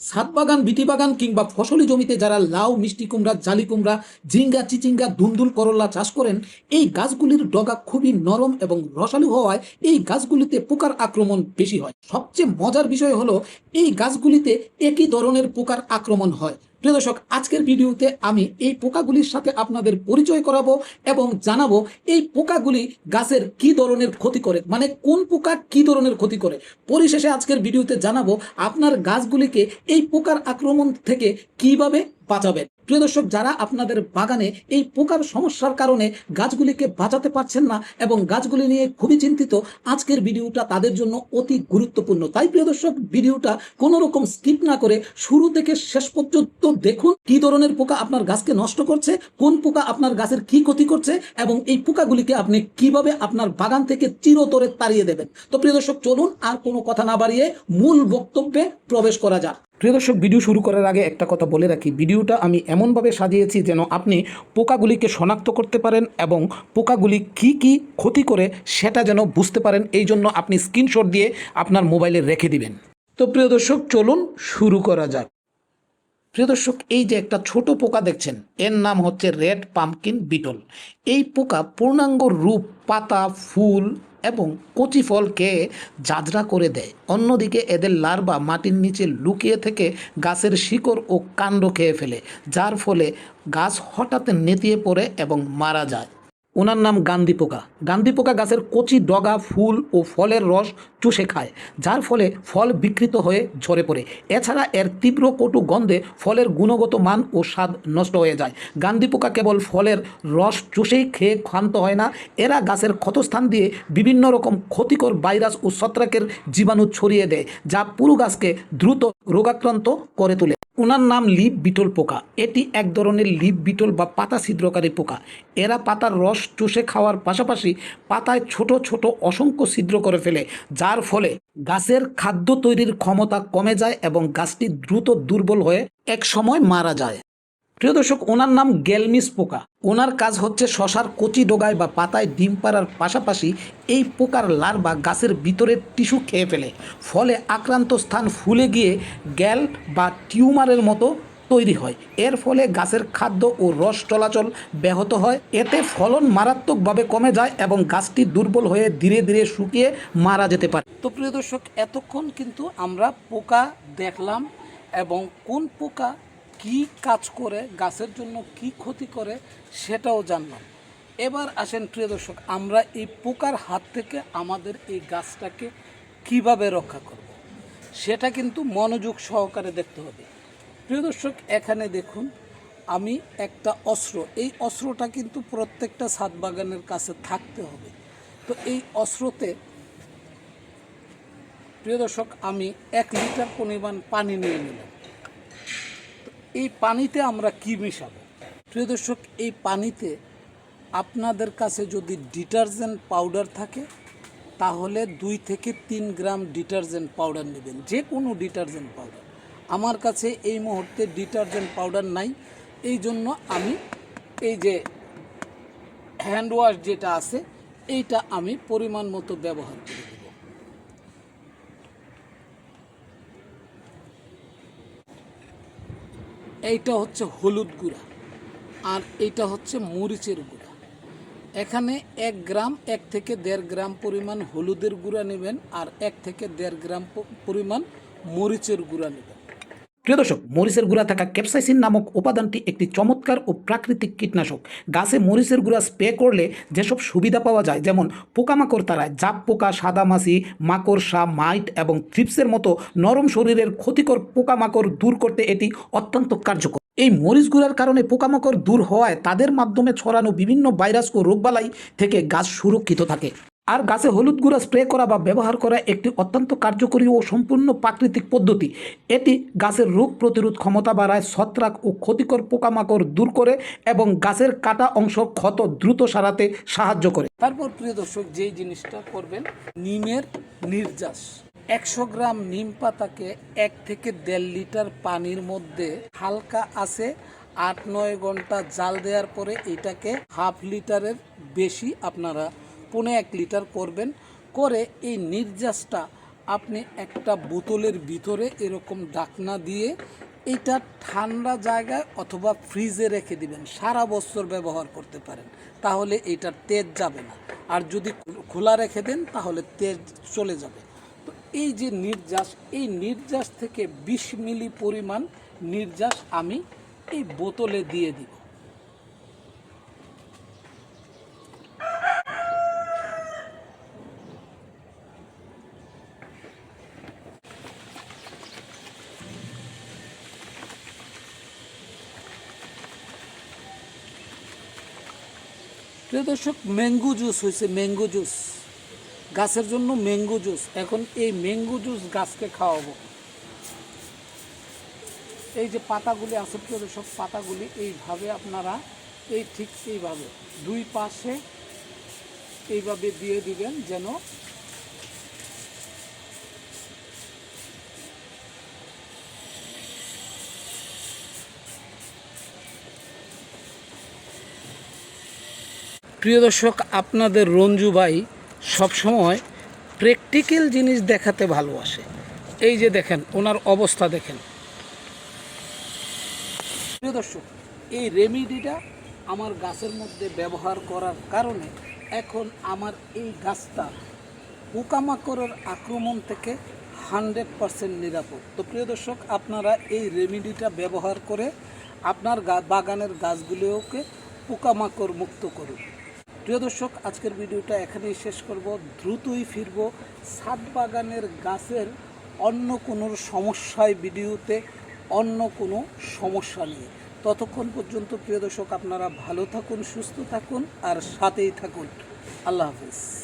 ছাদ বাগান, বিটি বাগান কিংবা ফসলি জমিতে যারা লাউ, মিষ্টি কুমড়া, জালি কুমড়া, ঝিঙ্গা, চিচিঙ্গা, দুন্দুল, করলা চাষ করেন, এই গাছগুলির ডগা খুবই নরম এবং রসালো হওয়ায় এই গাছগুলিতে পোকার আক্রমণ বেশি হয়। সবচেয়ে মজার বিষয় হলো এই গাছগুলিতে একই ধরনের পোকার আক্রমণ হয়। প্রিয় দর্শক, আজকের ভিডিওতে আমি এই পোকাগুলির সাথে আপনাদের পরিচয় করাবো এবং জানাবো এই পোকাগুলি গাছের কি ধরনের ক্ষতি করে, মানে কোন পোকা কি ধরনের ক্ষতি করে। পরিশেষে আজকের ভিডিওতে জানাবো আপনার গাছগুলিকে এই পোকার আক্রমণ থেকে কিভাবে বাঁচাবেন। প্রিয় দর্শক, যারা আপনাদের বাগানে এই পোকার সমস্যার কারণে গাছগুলিকে বাঁচাতে পারছেন না এবং গাছগুলি নিয়ে খুবই চিন্তিত, আজকের ভিডিওটা তাদের জন্য অতি গুরুত্বপূর্ণ। তাই প্রিয় দর্শক, ভিডিওটা কোনো রকম স্কিপ না করে শুরু থেকে শেষ পর্যন্ত দেখুন কি ধরনের পোকা আপনার গাছকে নষ্ট করছে, কোন পোকা আপনার গাছের কি ক্ষতি করছে এবং এই পোকাগুলিকে আপনি কিভাবে আপনার বাগান থেকে চিরতরে তাড়িয়ে দেবেন। তো প্রিয় দর্শক, চলুন আর কোনো কথা না বাড়িয়ে মূল বক্তব্যে প্রবেশ করা যাক। প্রিয় দর্শক, ভিডিও শুরু করার আগে একটা কথা বলে রাখি, ভিডিওটা আমি এমনভাবে সাজিয়েছি যেন আপনি পোকাগুলিকে শনাক্ত করতে পারেন এবং পোকাগুলি কি কি ক্ষতি করে সেটা যেন বুঝতে পারেন। এই জন্য আপনি স্ক্রিনশট দিয়ে আপনার মোবাইলে রেখে দিবেন। তো প্রিয় দর্শক, চলুন শুরু করা যাক। প্রিয় দর্শক, এই যে একটা ছোট পোকা দেখছেন, এর নাম হচ্ছে রেড পাম্পকিন বিটল। এই পোকা পূর্ণাঙ্গ রূপ, পাতা, ফুল এবং কচি ফল খেয়ে ঝাঁঝরা করে দেয়। অন্যদিকে এদের লার্ভা মাটির নিচে লুকিয়ে থেকে গাছের শিকড় ও কাণ্ড খেয়ে ফেলে, যার ফলে গাছ হঠাৎ নেতিয়ে পড়ে এবং মারা যায়। ওনার নাম গান্ধী পোকা। গান্ধী পোকা গাছের কচি ডগা, ফুল ও ফলের রস চুষে খায়, যার ফলে ফল বিকৃত হয়ে ঝরে পড়ে। এছাড়া এর তীব্র কটু গন্ধে ফলের গুণগত মান ও স্বাদ নষ্ট হয়ে যায়। গান্ধী পোকা কেবল ফলের রস চুষেই খেয়ে ক্ষান্ত হয় না, এরা গাছের ক্ষতস্থান দিয়ে বিভিন্ন রকম ক্ষতিকর ভাইরাস ও ছত্রাকের জীবাণু ছড়িয়ে দেয়, যা পুরো গাছকে দ্রুত রোগাক্রান্ত করে তোলে। ওনার নাম লিফ বিটল পোকা। এটি এক ধরনের লিফ বিটল বা পাতা ছিদ্রকারী পোকা। এরা পাতার রস চুষে খাওয়ার পাশাপাশি পাতায় ছোট ছোট অসংখ্য ছিদ্র করে ফেলে, যার ফলে গাছের খাদ্য তৈরির ক্ষমতা কমে যায় এবং গাছটি দ্রুত দুর্বল হয়ে এক সময় মারা যায়। প্রিয় দর্শক, ওনার নাম গেলমিস পোকা। ওনার কাজ হচ্ছে শশার কচি ডগায় বা পাতায় ডিম পাড়ার পাশাপাশি এই পোকার লার্ভা গাছের ভিতরের টিস্যু খেয়ে ফেলে। ফলে আক্রান্ত স্থান ফুলে গিয়ে গ্যাল বা টিউমারের মতো তৈরি হয়। এর ফলে গাছের খাদ্য ও রস চলাচল ব্যাহত হয়। এতে ফলন মারাত্মকভাবে কমে যায় এবং গাছটি দুর্বল হয়ে ধীরে ধীরে শুকিয়ে মারা যেতে পারে। তো প্রিয় দর্শক, এতক্ষণ কিন্তু আমরা পোকা দেখলাম এবং কোন পোকা কি কাজ করে, গাছের জন্য কি ক্ষতি করে সেটাও জানলাম। এবার আসেন প্রিয় দর্শক, আমরা এই পোকার হাত থেকে আমাদের এই গাছটাকে কিভাবে রক্ষা করব, সেটা কিন্তু মনোযোগ সহকারে দেখতে হবে। প্রিয় দর্শক, এখানে দেখুন আমি একটা অস্ত্র, এই অস্ত্রটা কিন্তু প্রত্যেকটা ছাদ বাগানের কাছে থাকতে হবে। তো এই অস্ত্রতে প্রিয় দর্শক আমি 1 লিটার পরিমাণ পানি নিয়ে নিলাম। এই পানিতে আমরা কি মিশাবো? প্রিয় দর্শক, এই পানিতে আপনাদের কাছে যদি ডিটারজেন্ট পাউডার থাকে তাহলে 2 থেকে 3 গ্রাম ডিটারজেন্ট পাউডার নেবেন, যে কোনো ডিটারজেন্ট পাউডার। আমার কাছে এই মুহূর্তে ডিটারজেন্ট পাউডার নাই, এই জন্য আমি এই যে হ্যান্ড ওয়াশ যেটা আছে এইটা আমি পরিমাণ মতো ব্যবহার করে দেব। এইটা হচ্ছে হলুদ গুঁড়া আর এইটা হচ্ছে মরিচের গুঁড়া। এখানে 1 গ্রাম 1 থেকে 1.5 গ্রাম পরিমাণ হলুদের গুঁড়া নেবেন আর 1 থেকে 1.5 গ্রাম পরিমাণ মরিচের গুঁড়া নেবেন। প্রিয় দর্শক, মরিচের গুঁড়া থাকা ক্যাপসাইসিন নামক উপাদানটি একটি চমৎকার ও প্রাকৃতিক কীটনাশক। গাছে মরিচের গুঁড়া স্প্রে করলে যেসব সুবিধা পাওয়া যায়, যেমন পোকামাকড় তাড়ায়, জাপ পোকা, সাদামাছি, মাকড়সা, মাইট এবং থ্রিপসের মতো নরম শরীরের ক্ষতিকর পোকামাকড় দূর করতে এটি অত্যন্ত কার্যকর। এই মরিচ গুঁড়ার কারণে পোকামাকড় দূর হওয়ায় তাদের মাধ্যমে ছড়ানো বিভিন্ন ভাইরাস ও রোগবালাই থেকে গাছ সুরক্ষিত থাকে। আর গাছে হলুদ গুঁড়া স্প্রে করা বা ব্যবহার করা একটি অত্যন্ত কার্যকরী ও সম্পূর্ণ প্রাকৃতিক পদ্ধতি। এটি গাছের রোগ প্রতিরোধ ক্ষমতা বাড়ায়, ছত্রাক ও ক্ষতিকর পোকামাকড় দূর করে এবং গাছের কাটা অংশ ক্ষত দ্রুত সারাতে সাহায্য করে। তারপর প্রিয় দর্শক, যেই জিনিসটা করবেন, নিমের নির্যাস। 100 গ্রাম নিম পাতাকে 1 থেকে 1.5 লিটার পানির মধ্যে হালকা আছে 8-9 ঘন্টা জাল দেওয়ার পরে এটাকে হাফ লিটারের বেশি আপনারা 1.5 লিটার করবেন। করে এই নির্যাসটা আপনি একটা বোতলের ভিতরে এরকম ঢাকনা দিয়ে এটা ঠান্ডা জায়গায় অথবা ফ্রিজে রেখে দিবেন, সারা বছর ব্যবহার করতে পারেন, তাহলে এটার তেজ যাবে না। আর যদি খোলা রেখে দেন তাহলে তেজ চলে যাবে। তো এই যে নির্যাস, এই নির্যাস থেকে 20 মিলি পরিমাণ নির্যাস আমি এই বোতলে দিয়ে দিব। প্রিয় দর্শক, ম্যাঙ্গো জুস হয়েছে, ম্যাঙ্গো জুস গাছের জন্য, ম্যাঙ্গো জুস। এখন এই ম্যাঙ্গো জুস গাছকে খাওয়াবো। এই যে পাতাগুলি আছে প্রিয় দর্শক, পাতাগুলি এইভাবে আপনারা ঠিক এইভাবে দুই পাশে এইভাবে দিয়ে দিবেন, যেন প্রিয় দর্শক, আপনাদের রঞ্জু ভাই সবসময় প্র্যাকটিক্যাল জিনিস দেখাতে ভালোবাসে। এই যে দেখেন ওনার অবস্থা দেখেন। প্রিয় দর্শক, এই রেমিডিটা আমার গাছের মধ্যে ব্যবহার করার কারণে এখন আমার এই গাছটা পোকামাকড়ের আক্রমণ থেকে 100% নিরাপদ। তো প্রিয় দর্শক, আপনারা এই রেমিডিটা ব্যবহার করে আপনার বাগানের গাছগুলোকে পোকামাকড় মুক্ত করুন। প্রিয় দর্শক, আজকের ভিডিওটা এখানেই শেষ করব। দ্রুতই ফিরব ছাদ বাগানের গাছের অন্য কোনো সমস্যায়, ভিডিওতে অন্য কোনো সমস্যা নিয়ে। ততক্ষণ পর্যন্ত প্রিয় দর্শক, আপনারা ভালো থাকুন, সুস্থ থাকুন আর সাথেই থাকুন। আল্লাহ হাফেজ।